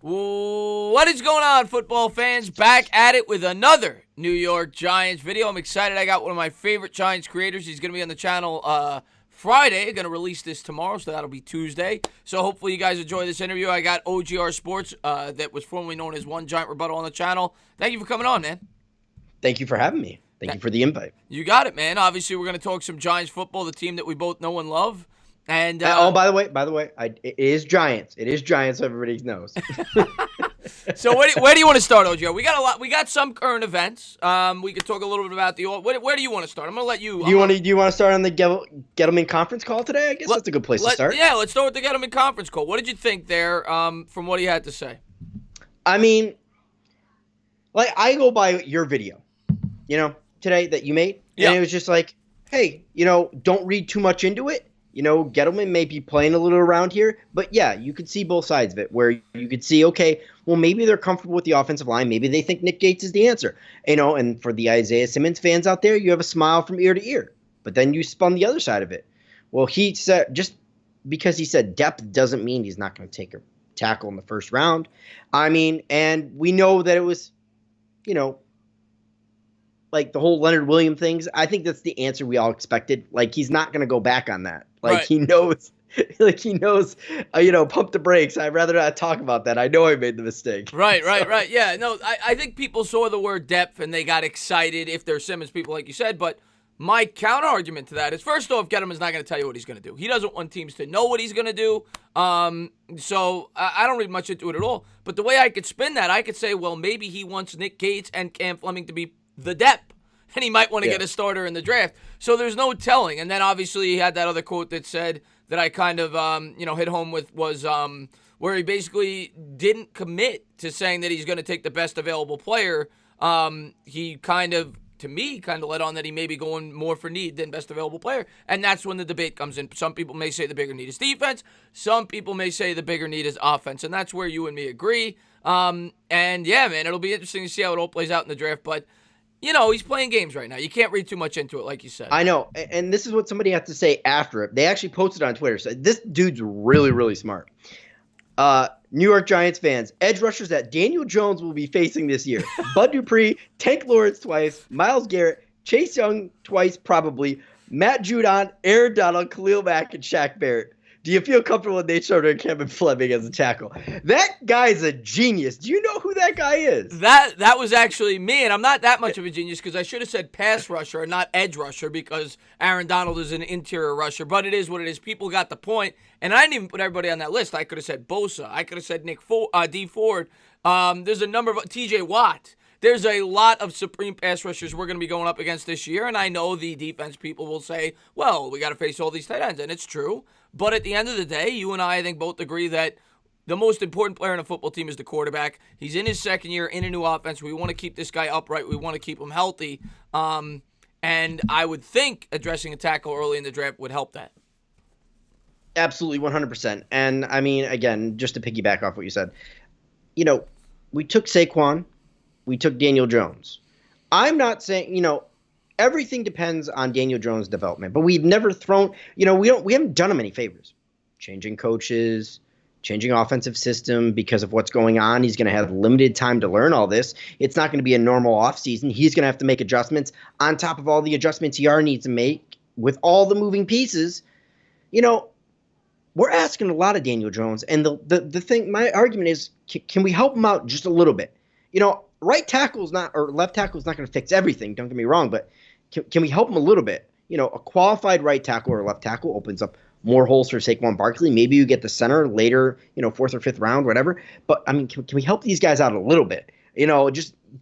What is going on, football fans? Back at it with another New York Giants video. I'm excited. I got one of my favorite Giants creators. He's going to be on the channel Friday. Going to release this tomorrow, so that'll be Tuesday. So hopefully you guys enjoy this interview. I got OGR Sports, that was formerly known as One Giant Rebuttal, on the channel. Thank you for coming on, man. Thank you for having me. Thank you for the invite. You got it, man. Obviously, we're going to talk some Giants football, the team that we both know and love. And by the way, it is Giants. It is Giants. So everybody knows. So where do you want to start, OGR? We got a lot. We got some current events. We could talk a little bit about the. Where do you want to start? I'm gonna let you. Do you want to start on the Gettleman conference call today? I guess that's a good place to start. Yeah, let's start with the Gettleman conference call. What did you think there? From what he had to say. I mean, like, I go by your video, today that you made, and it was just like, hey, don't read too much into it. Gettleman may be playing a little around here, but yeah, you could see both sides of it, where you could see, okay, well, maybe they're comfortable with the offensive line. Maybe they think Nick Gates is the answer, and for the Isaiah Simmons fans out there, you have a smile from ear to ear, but then you spun the other side of it. Well, he said, just because he said depth doesn't mean he's not going to take a tackle in the first round. I mean, and we know that it was, like the whole Leonard Williams things. I think that's the answer we all expected. Like, he's not going to go back on that. Like, right. he knows, pump the brakes. I'd rather not talk about that. I know I made the mistake. Right. Yeah, no, I think people saw the word depth and they got excited if they're Simmons people, like you said. But my counter argument to that is, first off, Gettleman's not going to tell you what he's going to do. He doesn't want teams to know what he's going to do. So I don't read much into it at all. But the way I could spin that, I could say, well, maybe he wants Nick Gates and Cam Fleming to be the depth, and he might want to get a starter in the draft. So there's no telling. And then obviously he had that other quote that said that I kind of hit home with, was where he basically didn't commit to saying that he's going to take the best available player. He kind of let on that he may be going more for need than best available player, and that's when the debate comes in. Some people may say the bigger need is defense. Some people may say the bigger need is offense, and that's where you and me agree. And yeah, man, it'll be interesting to see how it all plays out in the draft, but he's playing games right now. You can't read too much into it, like you said. I know, and this is what somebody had to say after it. They actually posted on Twitter. So this dude's really, really smart. New York Giants fans, edge rushers that Daniel Jones will be facing this year: Bud Dupree, Tank Lawrence twice, Myles Garrett, Chase Young twice probably, Matt Judon, Aaron Donald, Khalil Mack, and Shaq Barrett. Do you feel comfortable with Nate Schroeder and Kevin Fleming as a tackle? That guy's a genius. Do you know who that guy is? That was actually me, and I'm not that much of a genius because I should have said pass rusher and not edge rusher because Aaron Donald is an interior rusher, but it is what it is. People got the point, and I didn't even put everybody on that list. I could have said Bosa. I could have said D. Ford. There's a number of T.J. Watt. There's a lot of supreme pass rushers we're going to be going up against this year, and I know the defense people will say, well, we got to face all these tight ends, and it's true. But at the end of the day, you and I think, both agree that the most important player in a football team is the quarterback. He's in his second year in a new offense. We want to keep this guy upright. We want to keep him healthy. And I would think addressing a tackle early in the draft would help that. Absolutely, 100%. And, I mean, again, just to piggyback off what you said, we took Saquon. We took Daniel Jones. I'm not saying, everything depends on Daniel Jones' development, but we've never thrown, we haven't done him any favors. Changing coaches, changing offensive system because of what's going on. He's going to have limited time to learn all this. It's not going to be a normal offseason. He's going to have to make adjustments on top of all the adjustments he already needs to make with all the moving pieces. We're asking a lot of Daniel Jones, and the thing, my argument is, can we help him out just a little bit? Right tackle's not, or left tackle's not going to fix everything. Don't get me wrong, but can we help him a little bit? A qualified right tackle or left tackle opens up more holes for Saquon Barkley. Maybe you get the center later, fourth or fifth round, whatever. But I mean, can we help these guys out a little bit?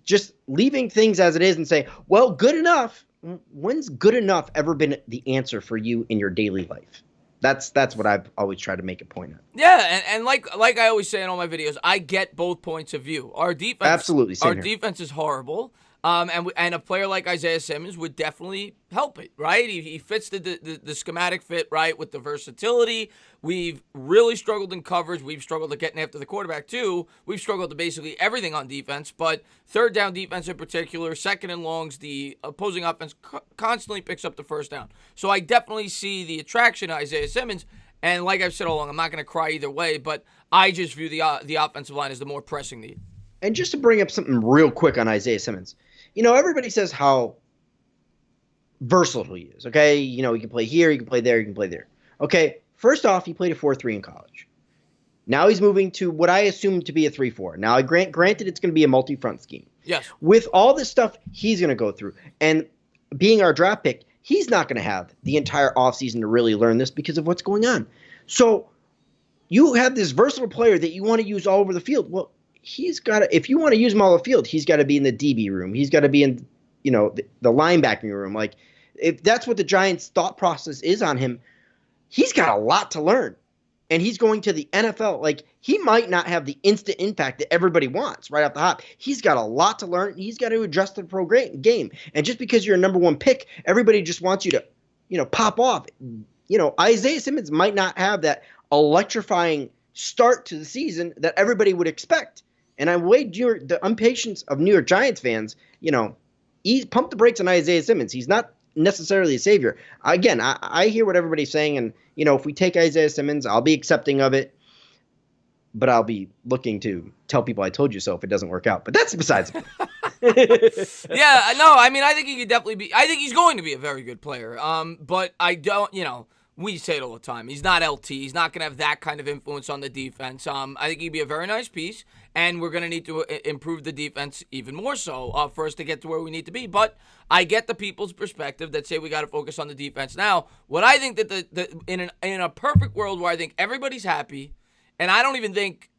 Just leaving things as it is and say, well, good enough. When's good enough ever been the answer for you in your daily life? That's what I've always tried to make a point of. Yeah, and like I always say in all my videos, I get both points of view. Our defense, absolutely, same our here. Defense is horrible. And a player like Isaiah Simmons would definitely help it, right? He fits the schematic fit, right, with the versatility. We've really struggled in coverage. We've struggled at getting after the quarterback, too. We've struggled to basically everything on defense, but third down defense in particular, second and longs, the opposing offense constantly picks up the first down. So I definitely see the attraction of Isaiah Simmons. And like I've said all along, I'm not going to cry either way, but I just view the offensive line as the more pressing need. And just to bring up something real quick on Isaiah Simmons, everybody says how versatile he is. Okay, he can play here, he can play there, he can play there. Okay, first off, he played a 4-3 in college. Now he's moving to what I assume to be a 3-4. Now, granted, it's going to be a multi-front scheme. Yes. With all this stuff he's going to go through, and being our draft pick, he's not going to have the entire offseason to really learn this because of what's going on. So you have this versatile player that you want to use all over the field. Well, he's got to, if you want to use him all over the field, he's got to be in the DB room. He's got to be in, the linebacking room. Like, if that's what the Giants' thought process is on him, he's got a lot to learn. And he's going to the NFL. Like, he might not have the instant impact that everybody wants right off the hop. He's got a lot to learn. He's got to adjust to the pro game. And just because you're a number one pick, everybody just wants you to, pop off. Isaiah Simmons might not have that electrifying start to the season that everybody would expect. And I wager the impatience of New York Giants fans, pump the brakes on Isaiah Simmons. He's not necessarily a savior. Again, I hear what everybody's saying, and if we take Isaiah Simmons, I'll be accepting of it, but I'll be looking to tell people I told you so if it doesn't work out. But that's besides the point. Yeah, no, I mean, I think he could definitely be. I think he's going to be a very good player. But I don't, we say it all the time. He's not LT. He's not going to have that kind of influence on the defense. I think he'd be a very nice piece, and we're going to need to improve the defense even more so for us to get to where we need to be. But I get the people's perspective that say we got to focus on the defense. Now, what I think that in a perfect world where I think everybody's happy, and I don't even think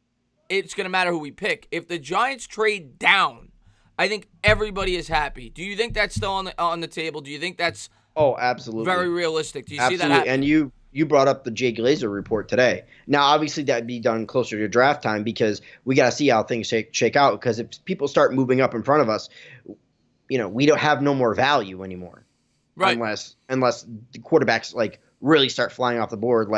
it's going to matter who we pick. If the Giants trade down, I think everybody is happy. Do you think that's still on the table? Do you think that's absolutely very realistic? Do you see that absolutely happen? And you brought up the Jay Glazer report today. Now, obviously, that'd be done closer to draft time because we got to see how things shake out. Because if people start moving up in front of us, we don't have no more value anymore, right? Unless the quarterbacks really start flying off the board,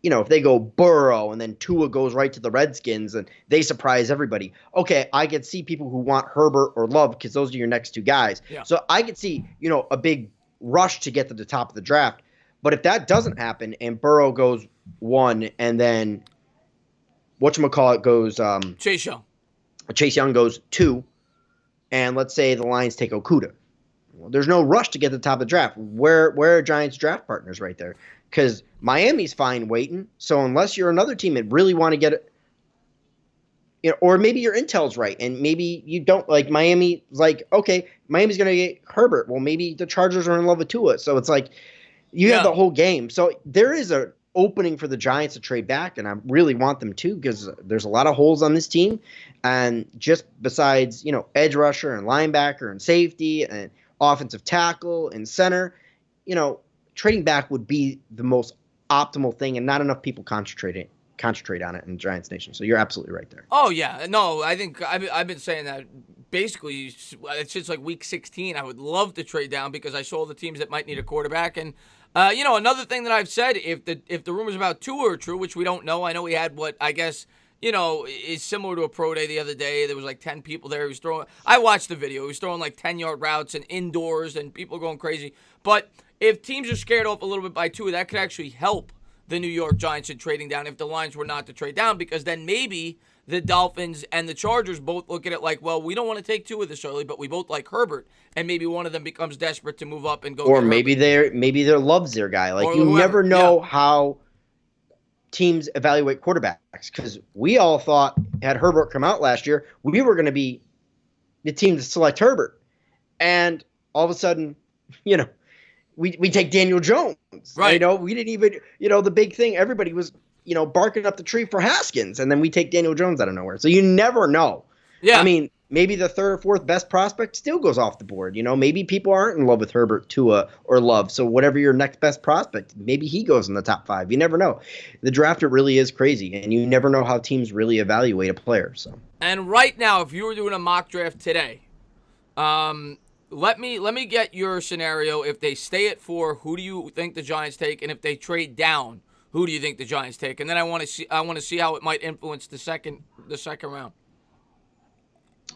if they go Burrow and then Tua goes right to the Redskins and they surprise everybody. Okay, I could see people who want Herbert or Love because those are your next two guys. Yeah. So I could see, a big rush to get to the top of the draft. But if that doesn't happen and Burrow goes 1 and then whatchamacallit goes Chase Young goes 2, and let's say the Lions take Okudah. Well, there's no rush to get to the top of the draft. Where are Giants draft partners right there? Because Miami's fine waiting. So unless you're another team that really want to get it, or maybe your intel's right, and maybe you don't like Miami. Okay, Miami's going to get Herbert. Well, maybe the Chargers are in love with Tua. So it's you have the whole game. So there is an opening for the Giants to trade back, and I really want them to because there's a lot of holes on this team. And just besides, edge rusher and linebacker and safety and offensive tackle and center, trading back would be the most optimal thing, and not enough people concentrate on it in Giants Nation. So you're absolutely right there. Oh, yeah. No, I think I've been saying that basically since week 16. I would love to trade down because I saw the teams that might need a quarterback. And, another thing that I've said, if the rumors about Tua are true, which we don't know, I know he had what I guess, is similar to a pro day the other day. There was 10 people there. He was throwing. I watched the video. He was throwing 10-yard routes and indoors and people going crazy. But if teams are scared off a little bit by Tua, that could actually help the New York Giants in trading down if the Lions were not to trade down, because then maybe the Dolphins and the Chargers both look at it well, we don't want to take Tua this early, but we both like Herbert, and maybe one of them becomes desperate to move up and go. Or maybe they're loves their guy. You never know how teams evaluate quarterbacks, because we all thought had Herbert come out last year, we were going to be the team to select Herbert, and all of a sudden, we take Daniel Jones. Right. We didn't even, the big thing, everybody was, barking up the tree for Haskins, and then we take Daniel Jones out of nowhere. So you never know. Yeah. I mean, maybe the third or fourth best prospect still goes off the board. Maybe people aren't in love with Herbert, Tua, or Love. So whatever your next best prospect, maybe he goes in the top 5. You never know. The draft, it really is crazy, and you never know how teams really evaluate a player. So. And right now, if you were doing a mock draft today, let me get your scenario. If they stay at 4, who do you think the Giants take? And if they trade down, who do you think the Giants take? And then I want to see how it might influence the second round.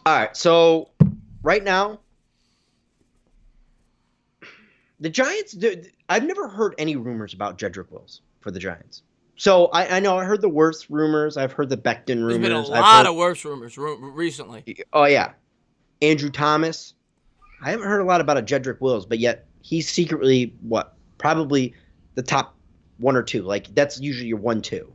All right. So right now, the Giants. I've never heard any rumors about Jedrick Wills for the Giants. So I know I heard the worst rumors. I've heard the Becton There's been a rumors. I've lot heard, of worse rumors recently. oh yeah, Andrew Thomas. I haven't heard a lot about a Jedrick Wills, but yet he's secretly what probably the top one or two. Like that's usually your 1-2,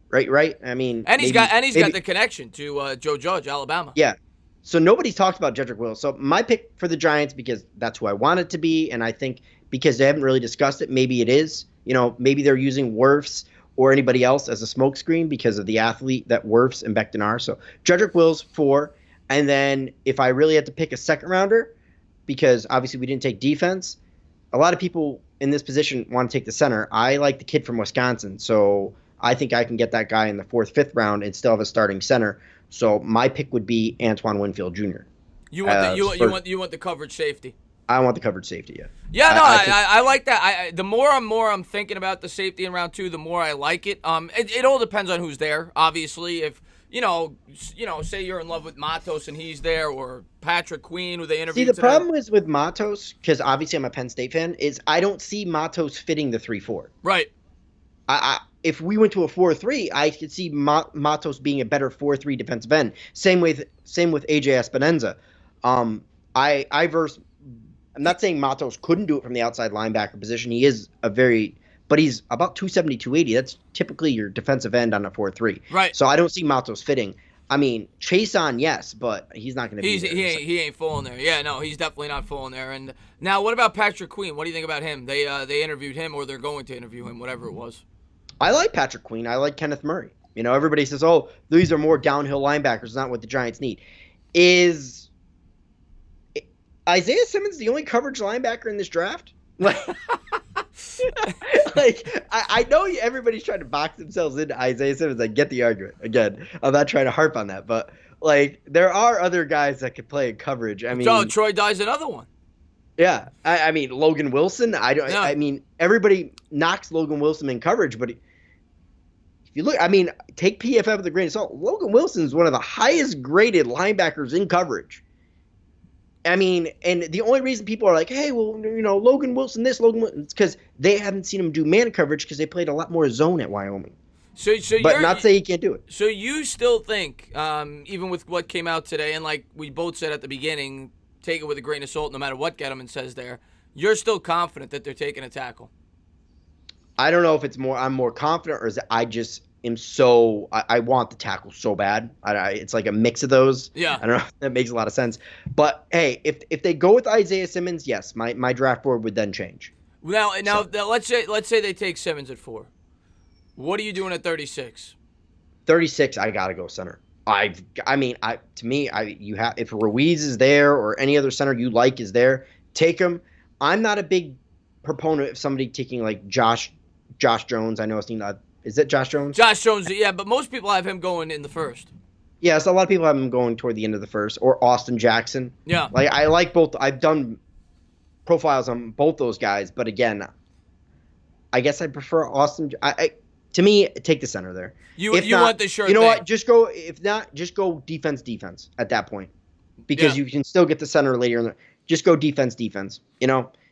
right? Right. I mean, And maybe he's got the connection to Joe Judge, Alabama. yeah. So nobody's talked about Jedrick Wills. So my pick for the Giants because that's who I want it to be, and I think because they haven't really discussed it, maybe it is. Maybe they're using Wirfs or anybody else as a smokescreen because of the athlete that Wirfs and Becton are. So Jedrick Wills 4, and then if I really had to pick a second rounder, because obviously we didn't take defense, a lot of people in this position want to take the center. I like the kid from Wisconsin, so I think I can get that guy in the 4th, 5th round and still have a starting center. So my pick would be Antoine Winfield Jr. You want the coverage safety. I want the coverage safety. Yeah. Yeah, no, I like that. The more I'm thinking about the safety in round 2, the more I like it. It all depends on who's there. Obviously, if say you're in love with Matos and he's there, or Patrick Queen, who they interviewed. See, the today. problem is with Matos, because obviously I'm a Penn State fan, is I don't see Matos fitting the 3-4. Right. If we went to a 4-3, I could see Matos being a better 4-3 defensive end. Same with AJ Espinoza. I'm not saying Matos couldn't do it from the outside linebacker position. He is but he's about 270, 280. That's typically your defensive end on a 4-3. Right. So I don't see Matos fitting. I mean, Chason, yes, but he's not going to be there. He ain't falling there. Yeah, no, he's definitely not falling there. And now, what about Patrick Queen? What do you think about him? They interviewed him, or they're going to interview him, whatever it was. I like Patrick Queen. I like Kenneth Murray. Everybody says, oh, these are more downhill linebackers, not what the Giants need. Is Isaiah Simmons the only coverage linebacker in this draft? I know everybody's trying to box themselves into Isaiah Simmons. I get the argument. Again, I'm not trying to harp on that, but there are other guys that could play in coverage. I mean, Troy Dye's another one. Yeah, I mean Logan Wilson. Yeah. I mean everybody knocks Logan Wilson in coverage, but if you look, I mean, take PFF with a grain of salt. Logan Wilson is one of the highest graded linebackers in coverage. I mean, and the only reason people are like, hey, well, Logan Wilson, it's because they haven't seen him do man coverage because they played a lot more zone at Wyoming. But not say he can't do it. So you still think, even with what came out today, and like we both said at the beginning, take it with a grain of salt no matter what Gettleman says there, you're still confident that they're taking a tackle? I don't know if I'm more confident or is it I just am I want the tackle so bad. It's like a mix of those. Yeah. I don't know if that makes a lot of sense. But, hey, if they go with Isaiah Simmons, yes, my draft board would then change. Now, let's say they take Simmons at 4. What are you doing at 36? 36, I got to go center. If Ruiz is there or any other center you like is there, take him. I'm not a big proponent of somebody taking like Josh Jones. I know it's not. Is it Josh Jones? Josh Jones, yeah, but most people have him going in the 1st. Yeah, so a lot of people have him going toward the end of the 1st, or Austin Jackson. Yeah. I like both. I've done profiles on both those guys, but again, I guess I prefer Austin. To me, take the center there. You want the shirt. You know what? Just go. If not, just go defense at that point, because you can still get the center later. Just go defense.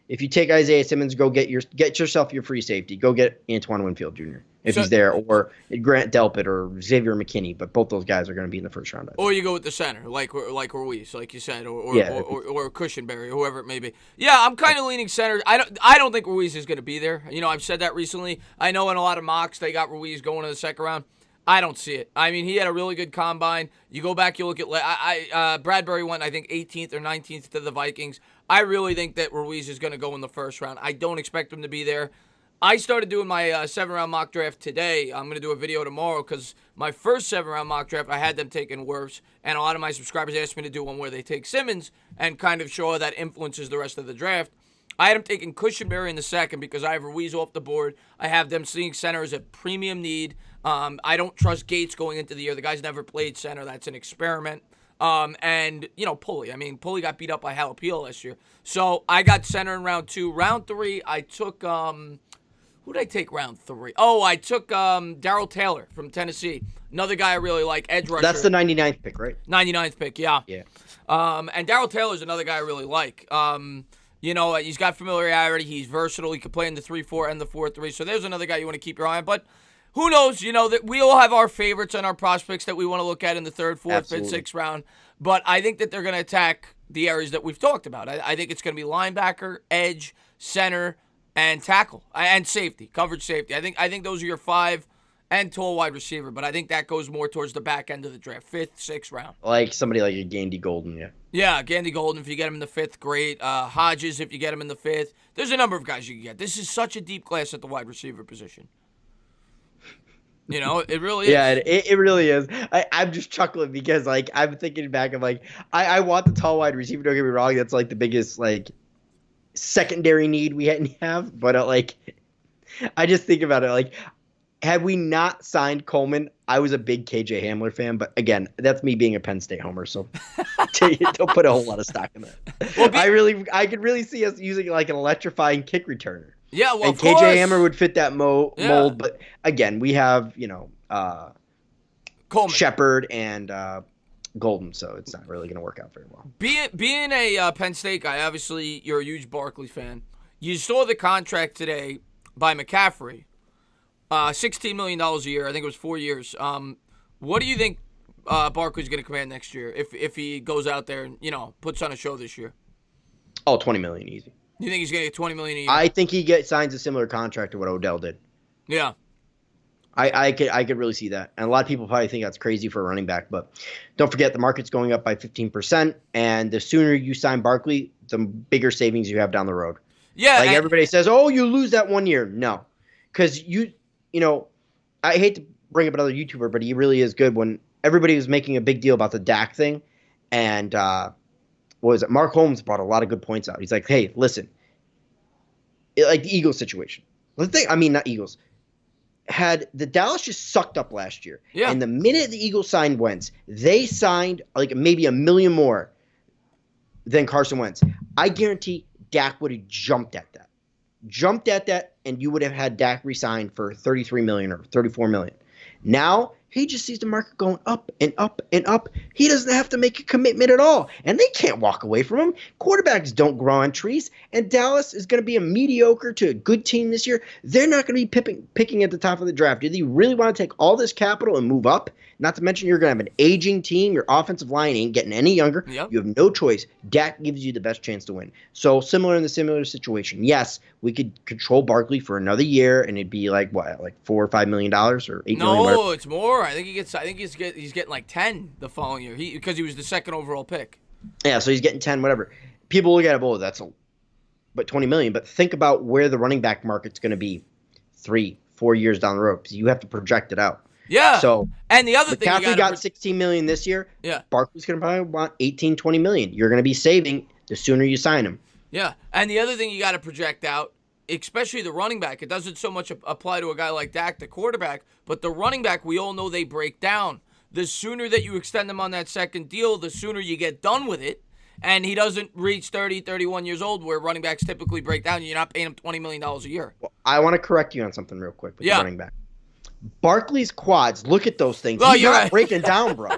If you take Isaiah Simmons, go get yourself your free safety. Go get Antoine Winfield Jr. if he's there, or Grant Delpit or Xavier McKinney. But both those guys are going to be in the 1st round. Or you go with the center, like Ruiz, like you said, or Cushenberry, or whoever it may be. Yeah, I'm kind of leaning center. I don't think Ruiz is going to be there. I've said that recently. I know in a lot of mocks they got Ruiz going to the 2nd round. I don't see it. I mean, he had a really good combine. You go back, you look at Bradbury went, I think, 18th or 19th to the Vikings. I really think that Ruiz is going to go in the 1st round. I don't expect him to be there. I started doing my 7-round mock draft today. I'm going to do a video tomorrow because my first 7-round mock draft, I had them taking Wirfs, and a lot of my subscribers asked me to do one where they take Simmons and kind of show how that influences the rest of the draft. I had them taking Cushenberry in the 2nd because I have Ruiz off the board. I have them seeing center as a premium need. I don't trust Gates going into the year. The guy's never played center. That's an experiment. And Pulley. I mean, Pulley got beat up by Jalapeno last year. So I got center in round 2. Round 3, I took who did I take round 3? Oh, I took Darrell Taylor from Tennessee. Another guy I really like, edge rusher. That's the 99th pick, right? 99th pick, yeah. Yeah. And Darrell Taylor's another guy I really like. He's got familiarity. He's versatile. He could play in the 3-4 and the 4-3. So there's another guy you want to keep your eye on. But who knows? That we all have our favorites and our prospects that we want to look at in the third, fourth, Absolutely. fifth, sixth round. But I think that they're going to attack the areas that we've talked about. I think it's going to be linebacker, edge, center, and tackle, and safety, coverage safety. I think those are your 5 and tall wide receiver. But I think that goes more towards the back end of the draft, 5th, 6th round. Like somebody like a Gandy Golden, yeah. Yeah, Gandy Golden, if you get him in the 5th, great. Hodges, if you get him in the 5th. There's a number of guys you can get. This is such a deep class at the wide receiver position. It really is. Yeah, it really is. I'm just chuckling because, like, I'm thinking back of, like, I want the tall wide receiver. Don't get me wrong. That's, like, the biggest, like, secondary need we have. But, like, I just think about it. Like, had we not signed Coleman, I was a big KJ Hamler fan. But, again, that's me being a Penn State homer. So don't put a whole lot of stock in that. Well, I could really see us using, like, an electrifying kick returner. Yeah, well, and KJ Hammer would fit that mold, but again, we have Coleman, Shepard, and Golden, so it's not really going to work out very well. Being a Penn State guy, obviously you're a huge Barkley fan. You saw the contract today by McCaffrey, $16 million a year. I think it was 4 years. What do you think Barkley's going to command next year if he goes out there and puts on a show this year? Oh, $20 million easy. You think he's going to get $20 million a year? I think he signs a similar contract to what Odell did. Yeah. I could really see that. And a lot of people probably think that's crazy for a running back, but don't forget the market's going up by 15%, and the sooner you sign Barkley, the bigger savings you have down the road. Yeah. Like everybody says, oh, you lose that 1 year. No. Because I hate to bring up another YouTuber, but he really is good. When everybody was making a big deal about the Dak thing, and Mark Holmes brought a lot of good points out. He's like, hey, listen, like the Eagles situation. Not Eagles. Had the Dallas just sucked up last year. Yeah. And the minute the Eagles signed Wentz, they signed like maybe $1 million more than Carson Wentz. I guarantee Dak would have jumped at that. And you would have had Dak re-signed for $33 million or $34 million. Now he just sees the market going up and up and up. He doesn't have to make a commitment at all. And they can't walk away from him. Quarterbacks don't grow on trees. And Dallas is going to be a mediocre to a good team this year. They're not going to be picking at the top of the draft. Do you really want to take all this capital and move up? Not to mention you're going to have an aging team. Your offensive line ain't getting any younger. Yep. You have no choice. Dak gives you the best chance to win. So similar situation. Yes, we could control Barkley for another year, and it'd be like what, like $4 or $5 million or $8 million. No, it's more. I think he's getting like 10 the following year. Because he was the second overall pick. Yeah, so he's getting 10, whatever. People look at it, but $20 million. But think about where the running back market's going to be 3-4 years down the road, because you have to project it out. Yeah. So and the other thing, McCaffrey got $16 million this year. Yeah. Barkley's going to probably want $18-20 million. You're going to be saving the sooner you sign him. Yeah, and the other thing you got to project out, especially the running back. It doesn't so much apply to a guy like Dak, the quarterback, but the running back, we all know they break down. The sooner that you extend him on that second deal, the sooner you get done with it. And he doesn't reach 30, 31 years old, where running backs typically break down. You're not paying him $20 million a year. Well, I want to correct you on something real quick with the running back. Barkley's quads, look at those things. He's not breaking down, bro.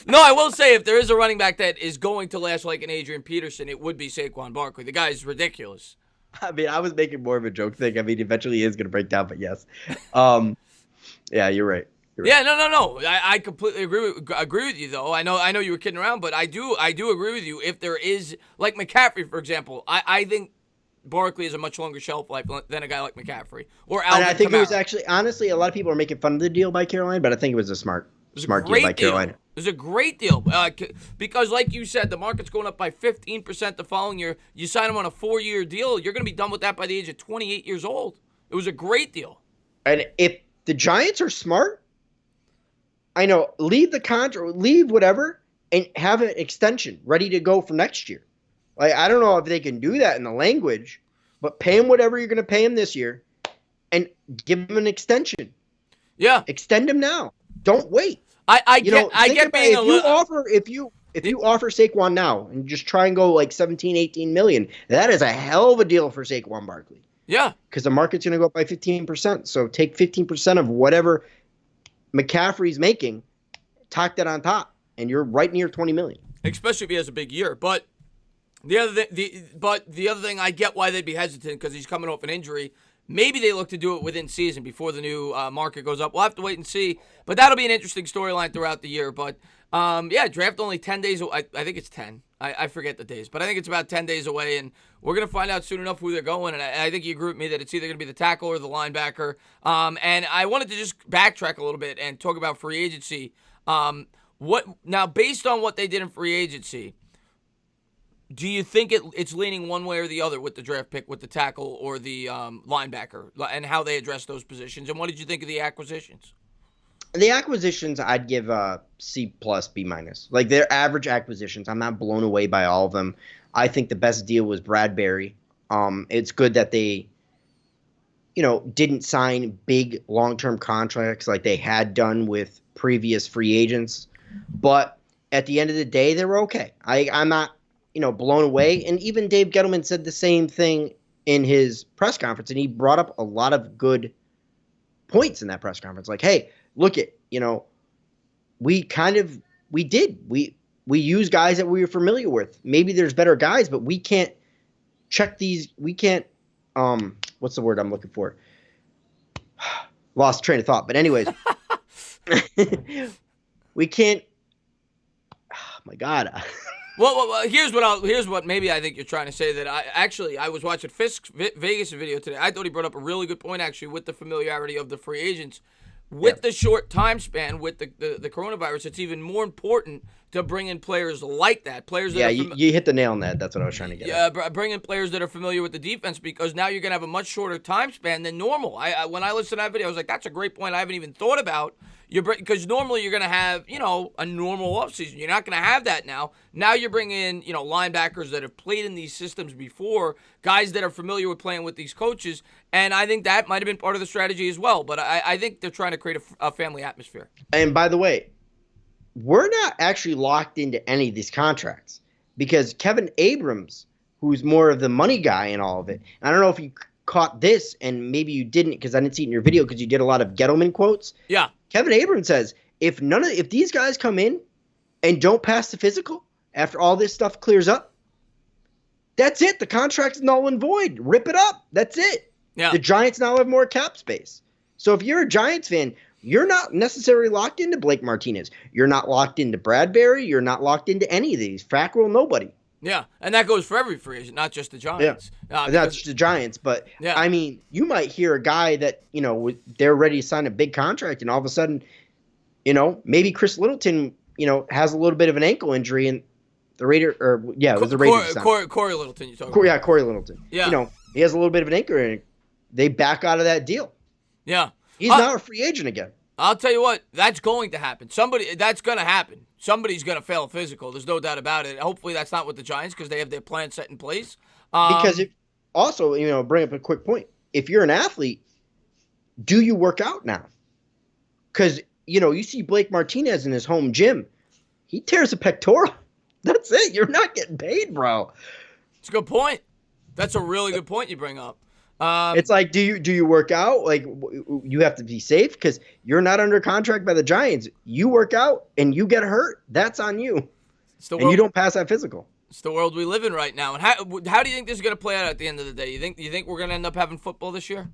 No, I will say, if there is a running back that is going to last like an Adrian Peterson, it would be Saquon Barkley. The guy is ridiculous. I mean, I was making more of a joke thing. I mean, eventually he is going to break down, but yes. Yeah, you're right. Yeah, no. I completely agree with you, though. I know you were kidding around, but I do agree with you. If there is, like McCaffrey, for example, I think Barkley has a much longer shelf life than a guy like McCaffrey or Alvin And I think Kamara. it was actually, honestly, a lot of people are making fun of the deal by Carolina, but I think it was a smart deal by Carolina. It was a great deal because, like you said, the market's going up by 15% the following year. You sign him on a 4-year deal, you're going to be done with that by the age of 28 years old. It was a great deal. And if the Giants are smart, I know, leave the contract, leave whatever, and have an extension ready to go for next year. Like, I don't know if they can do that in the language, but pay him whatever you're going to pay him this year, and give him an extension. Yeah, extend him now. Don't wait. I get being a little. If you offer Saquon now and just try and go like 17, 18 million, that is a hell of a deal for Saquon Barkley. Yeah, because the market's going to go up by 15%. So take 15% of whatever McCaffrey's making, tack that on top, and you're right near 20 million. Especially if he has a big year. But the other thing, I get why they'd be hesitant, because he's coming off an injury. Maybe they look to do it within season before the new market goes up. We'll have to wait and see. But that'll be an interesting storyline throughout the year. But, draft only 10 days. I think it's 10. I forget the days. But I think it's about 10 days away. And we're going to find out soon enough who they're going. And I think you agree with me that it's either going to be the tackle or the linebacker. And I wanted to just backtrack a little bit and talk about free agency. Now, based on what they did in free agency, do you think it's leaning one way or the other with the draft pick, with the tackle or the linebacker, and how they address those positions? And what did you think of the acquisitions? The acquisitions, I'd give C+, B-. Like, their average acquisitions, I'm not blown away by all of them. I think the best deal was Bradbury. It's good that they, didn't sign big long-term contracts like they had done with previous free agents. But at the end of the day, they were okay. I'm not blown away. And even Dave Gettleman said the same thing in his press conference, and he brought up a lot of good points in that press conference. Like, hey, look at, we use guys that we were familiar with. Maybe there's better guys, but we can't check these. We can't, what's the word I'm looking for? Lost train of thought. But anyways, we can't, oh my God. Well, here's what maybe I think you're trying to say. That I was watching Fisk's Vegas video today. I thought he brought up a really good point, actually, with the familiarity of the free agents. With the short time span, with the coronavirus, it's even more important to bring in players like that. You hit the nail on that. That's what I was trying to get at. Yeah, bring in players that are familiar with the defense, because now you're going to have a much shorter time span than normal. When I listened to that video, I was like, that's a great point I haven't even thought about. Because normally you're going to have, a normal offseason. You're not going to have that now. Now you're bringing in, linebackers that have played in these systems before, guys that are familiar with playing with these coaches, and I think that might have been part of the strategy as well. But I think they're trying to create a family atmosphere. And by the way, we're not actually locked into any of these contracts, because Kevin Abrams, who's more of the money guy in all of it, and I don't know if you caught this, and maybe you didn't because I didn't see it in your video because you did a lot of Gettleman quotes. Yeah. Kevin Abrams says if these guys come in and don't pass the physical after all this stuff clears up, that's it. The contract's null and void. Rip it up. That's it. Yeah. The Giants now have more cap space. So if you're a Giants fan, you're not necessarily locked into Blake Martinez. You're not locked into Bradbury. You're not locked into any of these. Fackrell, nobody. Yeah, and that goes for every free agent, not just the Giants. Yeah, not just the Giants, but yeah. I mean, you might hear a guy that, they're ready to sign a big contract, and all of a sudden, maybe Chris Littleton, has a little bit of an ankle injury, and the Raiders, it was the Raiders. Corey Littleton, you talking about? Yeah, Corey Littleton. Yeah. He has a little bit of an ankle, and they back out of that deal. Yeah. He's now a free agent again. I'll tell you what, that's going to happen. That's going to happen. Somebody's going to fail a physical. There's no doubt about it. Hopefully that's not with the Giants, because they have their plan set in place. Because bring up a quick point. If you're an athlete, do you work out now? Because, you see Blake Martinez in his home gym. He tears a pectoral. That's it. You're not getting paid, bro. It's a good point. That's a really good point you bring up. It's like, do you work out? Like, you have to be safe because you're not under contract by the Giants. You work out and you get hurt, that's on you. And you don't pass that physical. It's the world we live in right now. And how do you think this is going to play out at the end of the day? You think we're going to end up having football this year?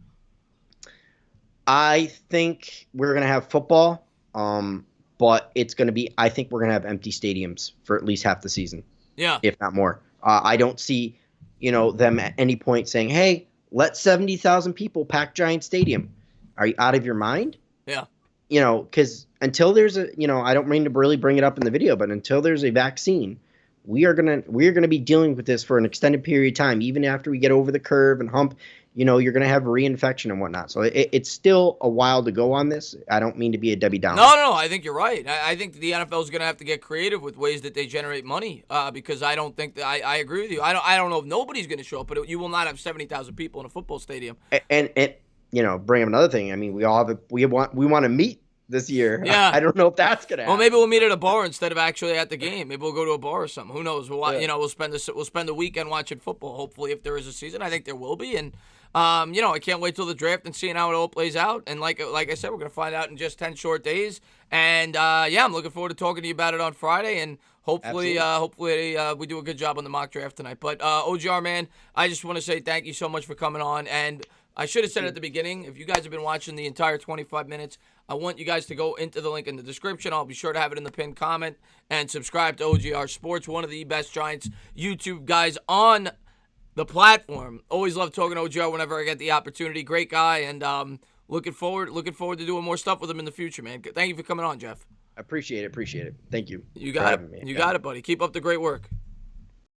I think we're going to have football, but it's going to be. I think we're going to have empty stadiums for at least half the season. Yeah, if not more. I don't see, them at any point saying, "Hey, let 70,000 people pack Giant Stadium." Are you out of your mind? Yeah. Because until there's I don't mean to really bring it up in the video, but until there's a vaccine, we are gonna be dealing with this for an extended period of time. Even after we get over the curve and hump, you're gonna have reinfection and whatnot. So it's still a while to go on this. I don't mean to be a Debbie Downer. No. I think you're right. I think the NFL is gonna have to get creative with ways that they generate money. Because I don't think that I agree with you. I don't know if nobody's gonna show up, but you will not have 70,000 people in a football stadium. And bring up another thing. I mean, we want to meet this year. Yeah. I don't know if that's gonna happen. Well, maybe we'll meet at a bar instead of actually at the game. Maybe we'll go to a bar or something. Who knows? We'll spend the weekend watching football. Hopefully, if there is a season, I think there will be. And I can't wait till the draft and seeing how it all plays out. And like I said, we're gonna find out in just 10 short days. And I'm looking forward to talking to you about it on Friday. And hopefully we do a good job on the mock draft tonight. But OGR, man, I just want to say thank you so much for coming on. And I should have said at the beginning, if you guys have been watching the entire 25 minutes, I want you guys to go into the link in the description. I'll be sure to have it in the pinned comment, and subscribe to OGR Sports, one of the best Giants YouTube guys on the platform. Always love talking to OGR whenever I get the opportunity. Great guy, and looking forward to doing more stuff with him in the future, man. Thank you for coming on, Jeff. I appreciate it. Thank you. You got it. You got it, buddy. Keep up the great work.